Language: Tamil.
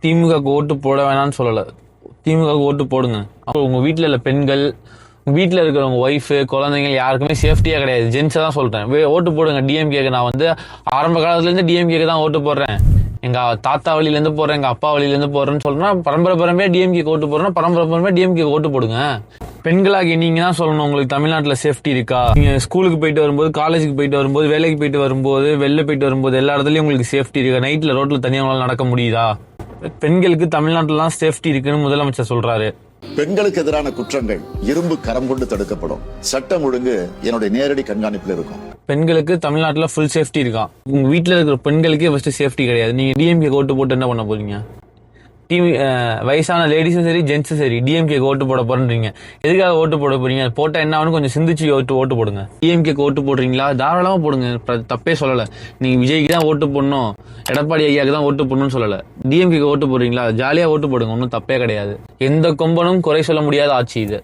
திமுகவுக்கு ஓட்டு போட வேணாம்னு சொல்லலை, திமுகவுக்கு ஓட்டு போடுங்க. அப்போ உங்கள் வீட்டில் உள்ள பெண்கள், வீட்டில் இருக்கிறவங்க ஒய்ஃபு, குழந்தைங்க யாருக்குமே சேஃப்டியாக கிடையாது. ஜென்ஸை தான் சொல்கிறேன், ஓட்டு போடுங்க டிஎம்கேக்கு. நான் வந்து ஆரம்ப காலத்துலேருந்து டிஎம்கேக்கு தான் ஓட்டு போடுறேன், எங்கள் தாத்தா வழியிலேருந்து போடுறேன், எங்கள் அப்பா வழியிலேருந்து போடுறேன்னு சொல்கிறேன்னா பரம்பரை டிஎம்கே ஓட்டு போடுறேன்னா பரம்பரை டிஎம்கே ஓட்டு போடுங்க. பெண்களாகி நீங்கள் தான் சொல்லணும், உங்களுக்கு தமிழ்நாட்டில் சேஃப்டி இருக்கா? நீங்கள் ஸ்கூலுக்கு போயிட்டு வரும்போது, காலேஜுக்கு போயிட்டு வரும்போது, வேலைக்கு போயிட்டு வரும்போது, வெளில போயிட்டு வரும்போது எல்லா இடத்துலையும் உங்களுக்கு சேஃப்டி இருக்கா? நைட்டில் ரோட்டில் தனியாக நடக்க முடியுதா? பெண்களுக்கு தமிழ்நாட்டிலாம் சேஃப்டி இருக்குன்னு முதலமைச்சர் சொல்றாரு. பெண்களுக்கு எதிரான குற்றங்கள் இரும்பு கரம் கொண்டு தடுக்கப்படும். சட்டம் ஒழுங்கு என்னுடைய நேரடி கண்காணிப்பில் இருக்கும். பெண்களுக்கு தமிழ்நாட்டில் ஃபுல் சேஃப்டி இருக்கா? உங்க வீட்டில் இருக்கிற பெண்களுக்கே ஃபர்ஸ்ட் சேஃப்டி கிடையாது. நீங்க டிஎம்கே ஓட்டு போட்டு என்ன பண்ண போறீங்க? வயசான லேடிஸும் சரி ஜென்ஸும் சரி டிஎம்கே ஓட்டு போட போறீங்க. எதுக்காக ஓட்டு போட போறீங்க? போட்டா என்ன ஆகும் கொஞ்சம் சிந்திச்சு ஓட்டு போடுங்க. டிஎம்கே ஓட்டு போடுறீங்களா? தாராளமா போடுங்க, தப்பே சொல்லல. நீங்க விஜய்க்கு தான் ஓட்டு போடணும், எடப்பாடி ஐயாக்கு தான் ஓட்டு போடணும்னு சொல்லல. டிஎம்கே ஓட்டு போடுறீங்களா? ஜாலியா ஓட்டு போடுங்க, ஒன்றும் தப்பே கிடையாது. எந்த கொம்பனும் குறை சொல்ல முடியாத ஆட்சி இது.